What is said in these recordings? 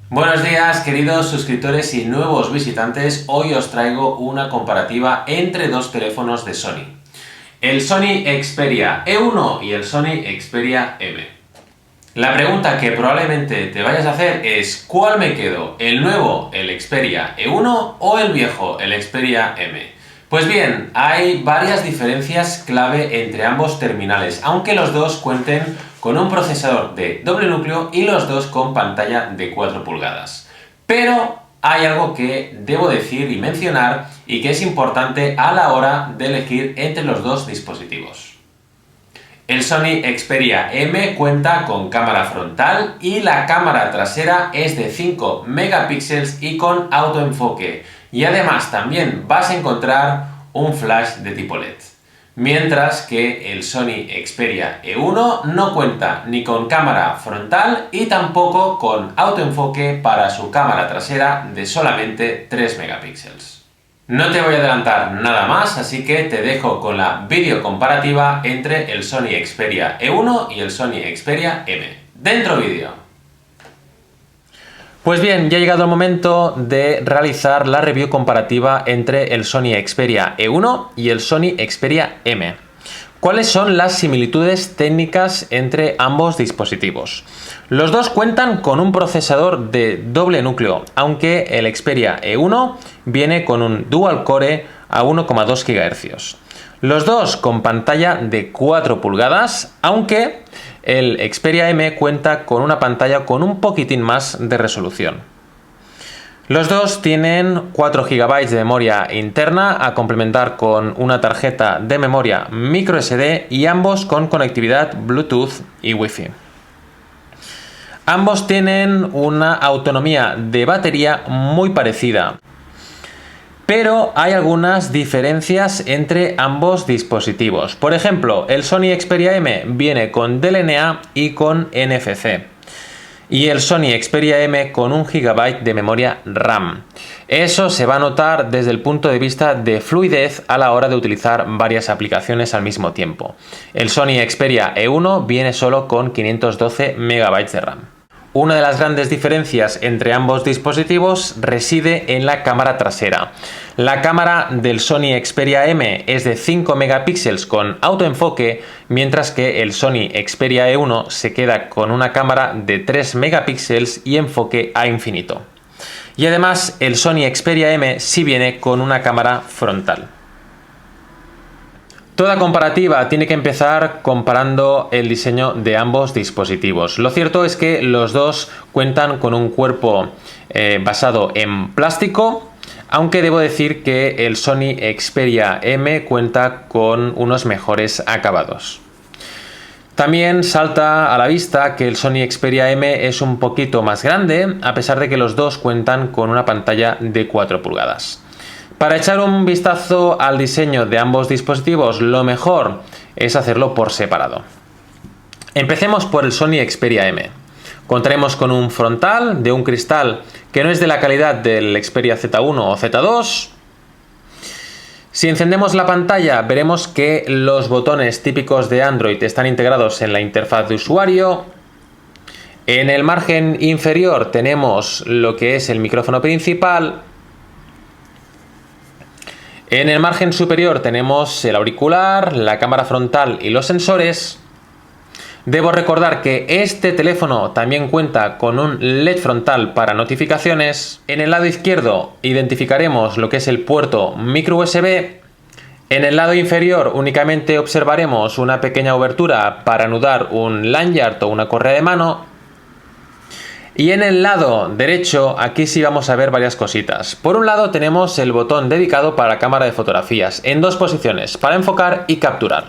Buenos días, queridos suscriptores y nuevos visitantes. Hoy os traigo una comparativa entre dos teléfonos de Sony. El Sony Xperia E1 y el Sony Xperia M. La pregunta que probablemente te vayas a hacer es: ¿cuál me quedo? ¿El nuevo, el Xperia E1 o el viejo, el Xperia M? Pues bien, hay varias diferencias clave entre ambos terminales, aunque los dos cuenten con un procesador de doble núcleo y los dos con pantalla de 4 pulgadas. Pero hay algo que debo decir y mencionar y que es importante a la hora de elegir entre los dos dispositivos. El Sony Xperia M cuenta con cámara frontal y la cámara trasera es de 5 megapíxeles y con autoenfoque. Y además también vas a encontrar un flash de tipo LED. Mientras que el Sony Xperia E1 no cuenta ni con cámara frontal y tampoco con autoenfoque para su cámara trasera de solamente 3 megapíxeles. No te voy a adelantar nada más, así que te dejo con la vídeo comparativa entre el Sony Xperia E1 y el Sony Xperia M. ¡Dentro vídeo! Pues bien, ya ha llegado el momento de realizar la review comparativa entre el Sony Xperia E1 y el Sony Xperia M. ¿Cuáles son las similitudes técnicas entre ambos dispositivos? Los dos cuentan con un procesador de doble núcleo, aunque el Xperia E1 viene con un dual core a 1,2 GHz. Los dos con pantalla de 4 pulgadas, aunque el Xperia M cuenta con una pantalla con un poquitín más de resolución. Los dos tienen 4 GB de memoria interna a complementar con una tarjeta de memoria microSD y ambos con conectividad Bluetooth y Wi-Fi. Ambos tienen una autonomía de batería muy parecida, pero hay algunas diferencias entre ambos dispositivos. Por ejemplo, el Sony Xperia M viene con DLNA y con NFC. Y el Sony Xperia M con 1 GB de memoria RAM. Eso se va a notar desde el punto de vista de fluidez a la hora de utilizar varias aplicaciones al mismo tiempo. El Sony Xperia E1 viene solo con 512 MB de RAM. Una de las grandes diferencias entre ambos dispositivos reside en la cámara trasera. La cámara del Sony Xperia M es de 5 megapíxeles con autoenfoque, mientras que el Sony Xperia E1 se queda con una cámara de 3 megapíxeles y enfoque a infinito. Y además el Sony Xperia M sí viene con una cámara frontal. Toda comparativa tiene que empezar comparando el diseño de ambos dispositivos. Lo cierto es que los dos cuentan con un cuerpo basado en plástico, aunque debo decir que el Sony Xperia M cuenta con unos mejores acabados. También salta a la vista que el Sony Xperia M es un poquito más grande, a pesar de que los dos cuentan con una pantalla de 4 pulgadas. Para echar un vistazo al diseño de ambos dispositivos, lo mejor es hacerlo por separado. Empecemos por el Sony Xperia M. Contaremos con un frontal de un cristal que no es de la calidad del Xperia Z1 o Z2. Si encendemos la pantalla, veremos que los botones típicos de Android están integrados en la interfaz de usuario. En el margen inferior tenemos lo que es el micrófono principal. En el margen superior tenemos el auricular, la cámara frontal y los sensores. Debo recordar que este teléfono también cuenta con un LED frontal para notificaciones. En el lado izquierdo identificaremos lo que es el puerto micro USB. En el lado inferior únicamente observaremos una pequeña abertura para anudar un lanyard o una correa de mano. Y en el lado derecho, aquí sí vamos a ver varias cositas. Por un lado tenemos el botón dedicado para la cámara de fotografías, en dos posiciones, para enfocar y capturar.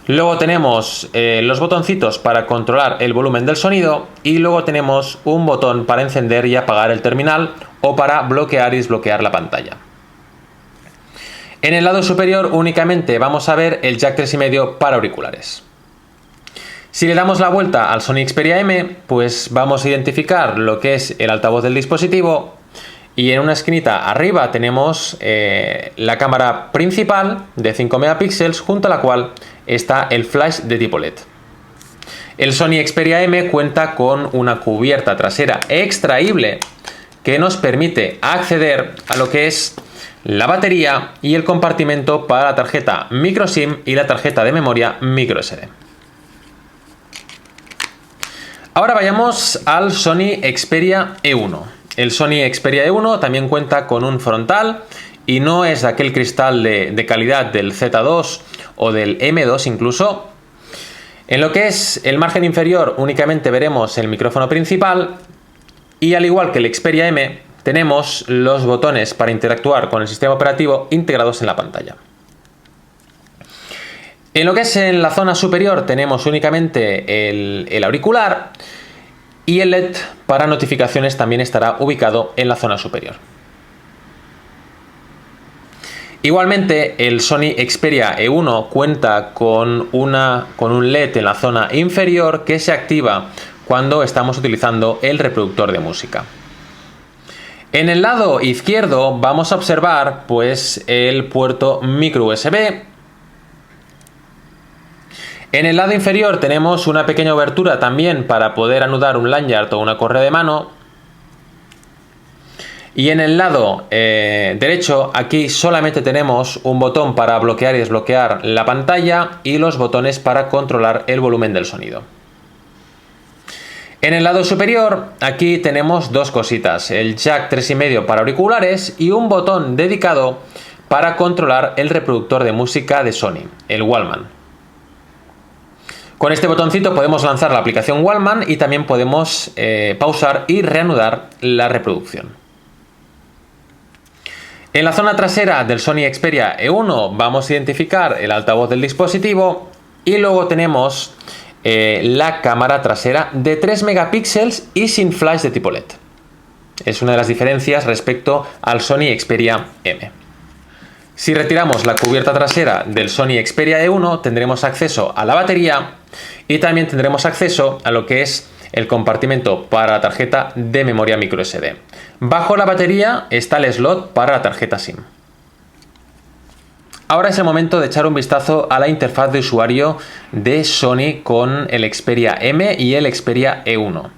Luego tenemos los botoncitos para controlar el volumen del sonido y luego tenemos un botón para encender y apagar el terminal o para bloquear y desbloquear la pantalla. En el lado superior únicamente vamos a ver el jack 3,5 para auriculares. Si le damos la vuelta al Sony Xperia M, pues vamos a identificar lo que es el altavoz del dispositivo y en una esquinita arriba tenemos la cámara principal de 5 megapíxeles junto a la cual está el flash de tipo LED. El Sony Xperia M cuenta con una cubierta trasera extraíble que nos permite acceder a lo que es la batería y el compartimento para la tarjeta microSIM y la tarjeta de memoria microSD. Ahora vayamos al Sony Xperia E1. El Sony Xperia E1 también cuenta con un frontal y no es de aquel cristal de calidad del Z2 o del M2 incluso. En lo que es el margen inferior únicamente veremos el micrófono principal y al igual que el Xperia M tenemos los botones para interactuar con el sistema operativo integrados en la pantalla. En lo que es en la zona superior tenemos únicamente el auricular y el LED para notificaciones también estará ubicado en la zona superior. Igualmente el Sony Xperia E1 cuenta con un LED en la zona inferior que se activa cuando estamos utilizando el reproductor de música. En el lado izquierdo vamos a observar pues el puerto micro USB. En el lado inferior tenemos una pequeña abertura también para poder anudar un lanyard o una correa de mano. Y en el lado derecho aquí solamente tenemos un botón para bloquear y desbloquear la pantalla y los botones para controlar el volumen del sonido. En el lado superior aquí tenemos dos cositas, el jack 3,5 para auriculares y un botón dedicado para controlar el reproductor de música de Sony, el Walkman. Con este botoncito podemos lanzar la aplicación Walkman y también podemos pausar y reanudar la reproducción. En la zona trasera del Sony Xperia E1 vamos a identificar el altavoz del dispositivo y luego tenemos la cámara trasera de 3 megapíxeles y sin flash de tipo LED. Es una de las diferencias respecto al Sony Xperia M. Si retiramos la cubierta trasera del Sony Xperia E1 tendremos acceso a la batería y también tendremos acceso a lo que es el compartimento para la tarjeta de memoria microSD. Bajo la batería está el slot para la tarjeta SIM. Ahora es el momento de echar un vistazo a la interfaz de usuario de Sony con el Xperia M y el Xperia E1.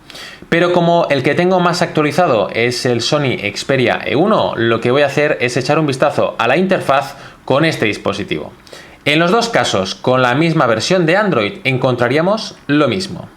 Pero como el que tengo más actualizado es el Sony Xperia E1, lo que voy a hacer es echar un vistazo a la interfaz con este dispositivo. En los dos casos, con la misma versión de Android, encontraríamos lo mismo.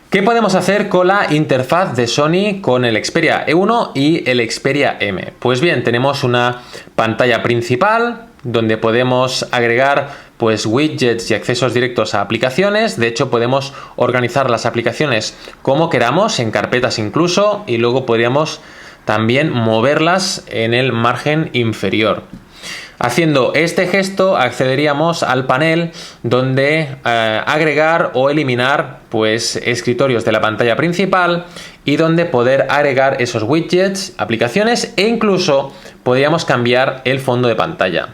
¿Qué podemos hacer con la interfaz de Sony con el Xperia E1 y el Xperia M? Pues bien, tenemos una pantalla principal donde podemos agregar pues widgets y accesos directos a aplicaciones. De hecho, podemos organizar las aplicaciones como queramos, en carpetas incluso, y luego podríamos también moverlas en el margen inferior. Haciendo este gesto accederíamos al panel donde agregar o eliminar pues escritorios de la pantalla principal y donde poder agregar esos widgets, aplicaciones e incluso podríamos cambiar el fondo de pantalla.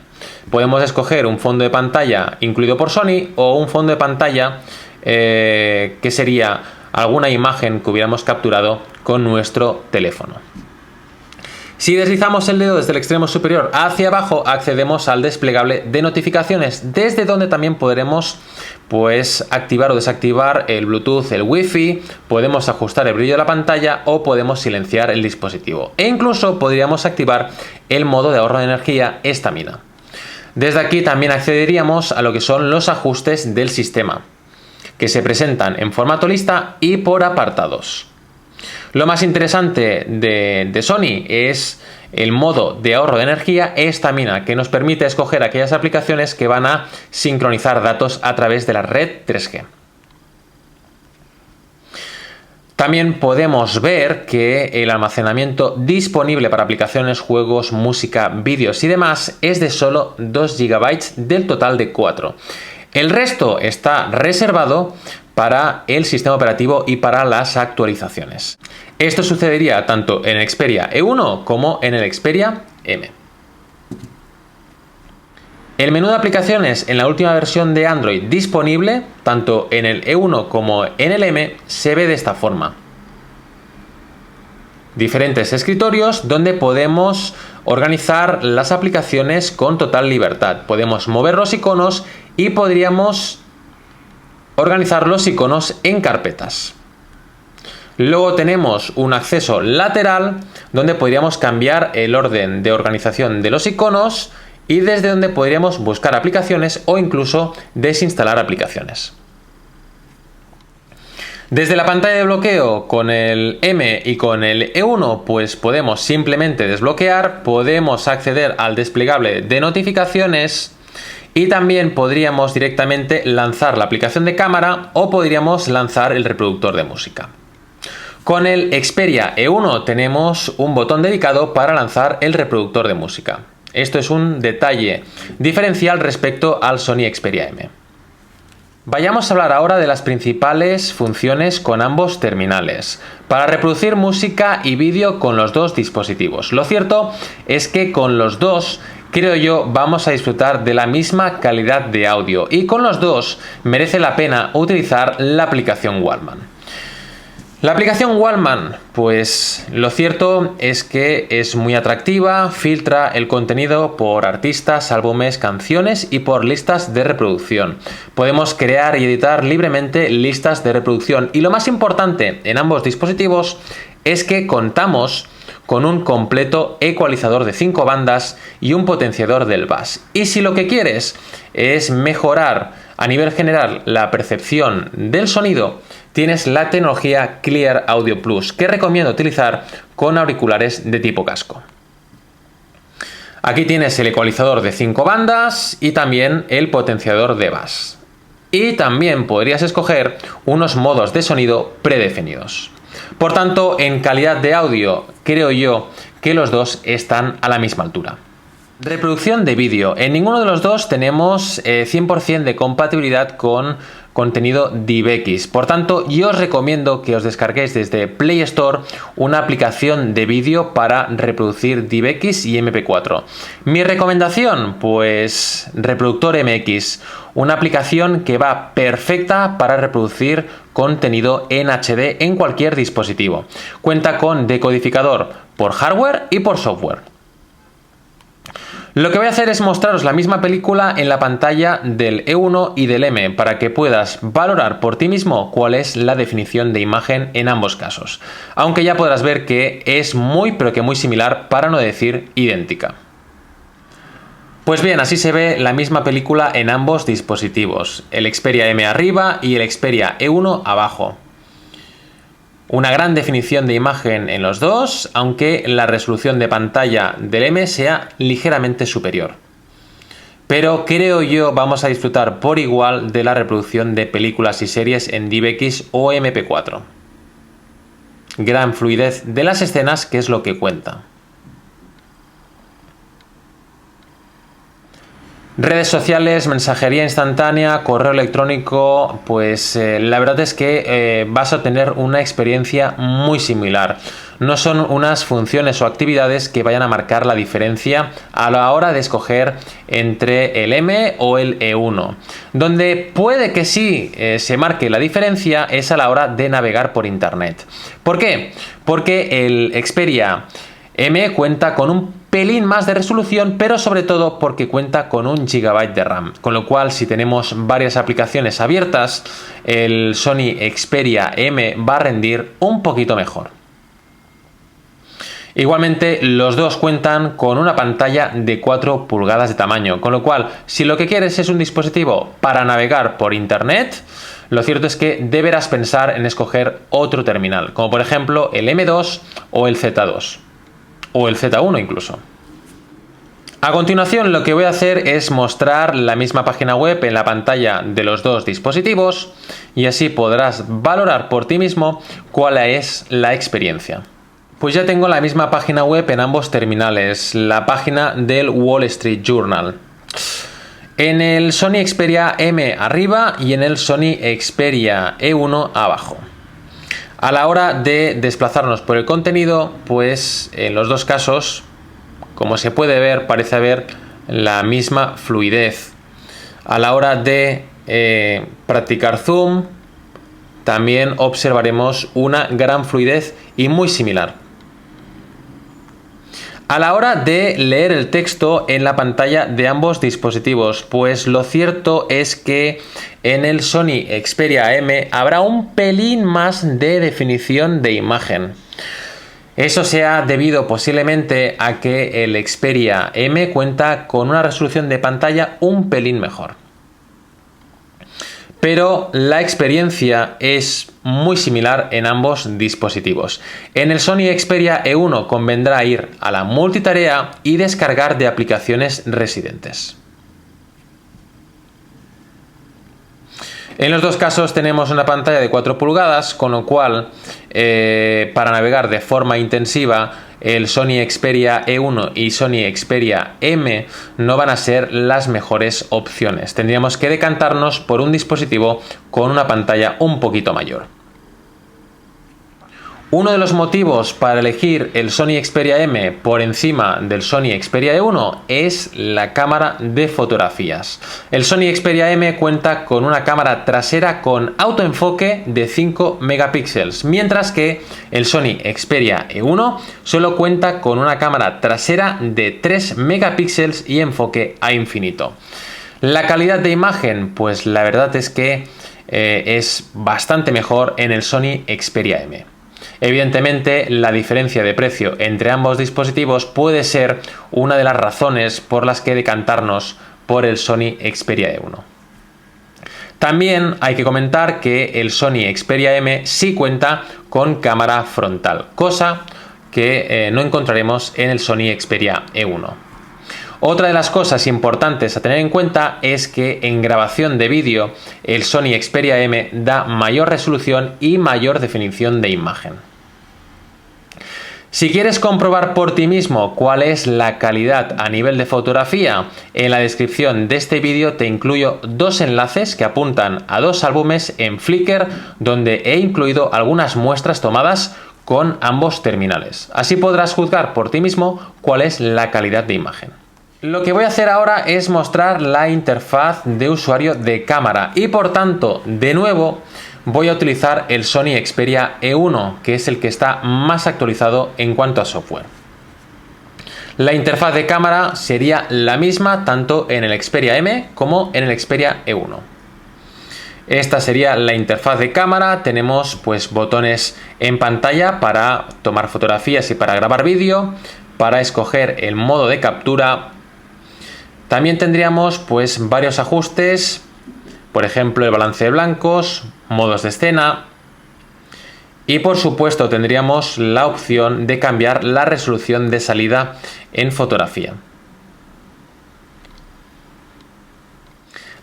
Podemos escoger un fondo de pantalla incluido por Sony o un fondo de pantalla que sería alguna imagen que hubiéramos capturado con nuestro teléfono. Si deslizamos el dedo desde el extremo superior hacia abajo, accedemos al desplegable de notificaciones, desde donde también podremos pues activar o desactivar el Bluetooth, el Wi-Fi, podemos ajustar el brillo de la pantalla o podemos silenciar el dispositivo. E incluso podríamos activar el modo de ahorro de energía estamina. Desde aquí también accederíamos a lo que son los ajustes del sistema, que se presentan en formato lista y por apartados. Lo más interesante de Sony es el modo de ahorro de energía estamina, que nos permite escoger aquellas aplicaciones que van a sincronizar datos a través de la red 3G. También podemos ver que el almacenamiento disponible para aplicaciones, juegos, música, vídeos y demás es de solo 2 GB del total de 4. El resto está reservado para el sistema operativo y para las actualizaciones. Esto sucedería tanto en el Xperia E1 como en el Xperia M. El menú de aplicaciones en la última versión de Android disponible, tanto en el E1 como en el M, se ve de esta forma. Diferentes escritorios donde podemos organizar las aplicaciones con total libertad. Podemos mover los iconos y podríamos organizar los iconos en carpetas. Luego tenemos un acceso lateral donde podríamos cambiar el orden de organización de los iconos y desde donde podríamos buscar aplicaciones o incluso desinstalar aplicaciones. Desde la pantalla de bloqueo con el M y con el E1 pues podemos simplemente desbloquear, podemos acceder al desplegable de notificaciones y también podríamos directamente lanzar la aplicación de cámara o podríamos lanzar el reproductor de música. Con el Xperia E1 tenemos un botón dedicado para lanzar el reproductor de música. Esto es un detalle diferencial respecto al Sony Xperia M. Vayamos a hablar ahora de las principales funciones con ambos terminales, para reproducir música y vídeo con los dos dispositivos. Lo cierto es que con los dos, creo yo, vamos a disfrutar de la misma calidad de audio y con los dos merece la pena utilizar la aplicación Walkman. La aplicación Walkman, pues lo cierto es que es muy atractiva, filtra el contenido por artistas, álbumes, canciones y por listas de reproducción. Podemos crear y editar libremente listas de reproducción y lo más importante en ambos dispositivos es que contamos con un completo ecualizador de 5 bandas y un potenciador del bass. Y si lo que quieres es mejorar a nivel general la percepción del sonido, tienes la tecnología Clear Audio Plus, que recomiendo utilizar con auriculares de tipo casco. Aquí tienes el ecualizador de 5 bandas y también el potenciador de bass. Y también podrías escoger unos modos de sonido predefinidos. Por tanto, en calidad de audio, creo yo que los dos están a la misma altura. Reproducción de vídeo. En ninguno de los dos tenemos 100% de compatibilidad con contenido DivX. Por tanto, yo os recomiendo que os descarguéis desde Play Store una aplicación de vídeo para reproducir DivX y MP4. Mi recomendación, pues Reproductor MX, una aplicación que va perfecta para reproducir contenido en HD en cualquier dispositivo. Cuenta con decodificador por hardware y por software. Lo que voy a hacer es mostraros la misma película en la pantalla del E1 y del M para que puedas valorar por ti mismo cuál es la definición de imagen en ambos casos. Aunque ya podrás ver que es muy pero que muy similar, para no decir idéntica. Pues bien, así se ve la misma película en ambos dispositivos, el Xperia M arriba y el Xperia E1 abajo. Una gran definición de imagen en los dos, aunque la resolución de pantalla del M sea ligeramente superior. Pero creo yo vamos a disfrutar por igual de la reproducción de películas y series en DivX o MP4. Gran fluidez de las escenas, que es lo que cuenta. Redes sociales, mensajería instantánea, correo electrónico, pues la verdad es que vas a tener una experiencia muy similar. No son unas funciones o actividades que vayan a marcar la diferencia a la hora de escoger entre el M o el E1. Donde puede que sí se marque la diferencia es a la hora de navegar por internet. ¿Por qué? Porque el Xperia M cuenta con un pelín más de resolución, pero sobre todo porque cuenta con 1 GB de RAM, con lo cual si tenemos varias aplicaciones abiertas, el Sony Xperia M va a rendir un poquito mejor. Igualmente, los dos cuentan con una pantalla de 4 pulgadas de tamaño, con lo cual, si lo que quieres es un dispositivo para navegar por internet, lo cierto es que deberás pensar en escoger otro terminal, como por ejemplo el M2 o el Z2. O el Z1 incluso. A continuación lo que voy a hacer es mostrar la misma página web en la pantalla de los dos dispositivos y así podrás valorar por ti mismo cuál es la experiencia. Pues ya tengo la misma página web en ambos terminales, la página del Wall Street Journal. En el Sony Xperia M arriba y en el Sony Xperia E1 abajo. A la hora de desplazarnos por el contenido, pues en los dos casos, como se puede ver, parece haber la misma fluidez. A la hora de practicar zoom, también observaremos una gran fluidez y muy similar. A la hora de leer el texto en la pantalla de ambos dispositivos, pues lo cierto es que en el Sony Xperia M habrá un pelín más de definición de imagen. Eso se ha debido posiblemente a que el Xperia M cuenta con una resolución de pantalla un pelín mejor. Pero la experiencia es muy similar en ambos dispositivos. En el Sony Xperia E1 convendrá ir a la multitarea y descargar de aplicaciones residentes. En los dos casos tenemos una pantalla de 4 pulgadas, con lo cual para navegar de forma intensiva el Sony Xperia E1 y Sony Xperia M no van a ser las mejores opciones. Tendríamos que decantarnos por un dispositivo con una pantalla un poquito mayor. Uno de los motivos para elegir el Sony Xperia M por encima del Sony Xperia E1 es la cámara de fotografías. El Sony Xperia M cuenta con una cámara trasera con autoenfoque de 5 megapíxeles, mientras que el Sony Xperia E1 solo cuenta con una cámara trasera de 3 megapíxeles y enfoque a infinito. La calidad de imagen, pues la verdad es que es bastante mejor en el Sony Xperia M. Evidentemente, la diferencia de precio entre ambos dispositivos puede ser una de las razones por las que decantarnos por el Sony Xperia E1. También hay que comentar que el Sony Xperia M sí cuenta con cámara frontal, cosa que no encontraremos en el Sony Xperia E1. Otra de las cosas importantes a tener en cuenta es que en grabación de vídeo el Sony Xperia M da mayor resolución y mayor definición de imagen. Si quieres comprobar por ti mismo cuál es la calidad a nivel de fotografía, en la descripción de este vídeo te incluyo dos enlaces que apuntan a dos álbumes en Flickr donde he incluido algunas muestras tomadas con ambos terminales. Así podrás juzgar por ti mismo cuál es la calidad de imagen. Lo que voy a hacer ahora es mostrar la interfaz de usuario de cámara y por tanto, de nuevo, voy a utilizar el Sony Xperia E1, que es el que está más actualizado en cuanto a software. La interfaz de cámara sería la misma tanto en el Xperia M como en el Xperia E1. Esta sería la interfaz de cámara. Tenemos pues botones en pantalla para tomar fotografías y para grabar vídeo, para escoger el modo de captura. También tendríamos pues varios ajustes, por ejemplo el balance de blancos, modos de escena y por supuesto tendríamos la opción de cambiar la resolución de salida en fotografía.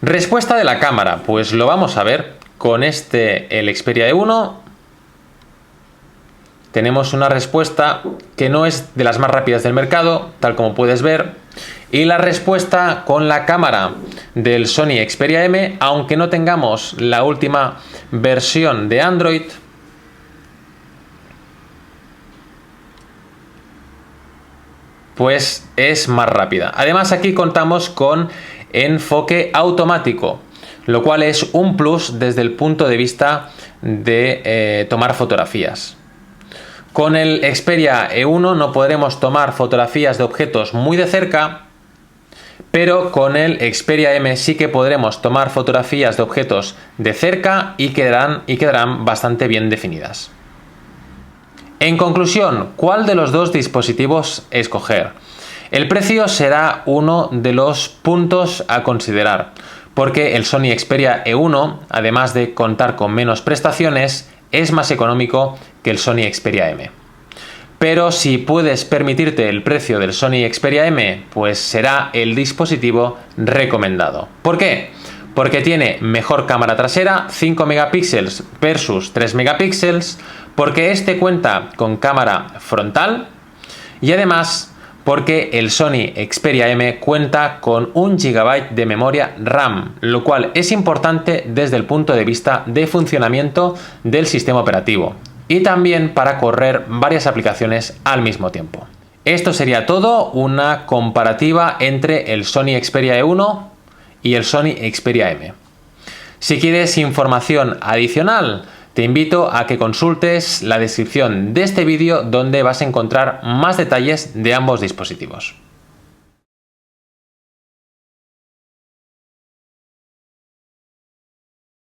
Respuesta de la cámara, pues lo vamos a ver con el Xperia E1. Tenemos una respuesta que no es de las más rápidas del mercado, tal como puedes ver. Y la respuesta con la cámara del Sony Xperia M, aunque no tengamos la última versión de Android, pues es más rápida. Además, aquí contamos con enfoque automático, lo cual es un plus desde el punto de vista de tomar fotografías. Con el Xperia E1 no podremos tomar fotografías de objetos muy de cerca, pero con el Xperia M sí que podremos tomar fotografías de objetos de cerca y quedarán bastante bien definidas. En conclusión, ¿cuál de los dos dispositivos escoger? El precio será uno de los puntos a considerar, porque el Sony Xperia E1, además de contar con menos prestaciones, es más económico que el Sony Xperia M. Pero si puedes permitirte el precio del Sony Xperia M, pues será el dispositivo recomendado. ¿Por qué? Porque tiene mejor cámara trasera, 5 megapíxeles versus 3 megapíxeles, porque este cuenta con cámara frontal y además porque el Sony Xperia M cuenta con 1 GB de memoria RAM, lo cual es importante desde el punto de vista de funcionamiento del sistema operativo y también para correr varias aplicaciones al mismo tiempo. Esto sería todo, una comparativa entre el Sony Xperia E1 y el Sony Xperia M. Si quieres información adicional, te invito a que consultes la descripción de este vídeo donde vas a encontrar más detalles de ambos dispositivos.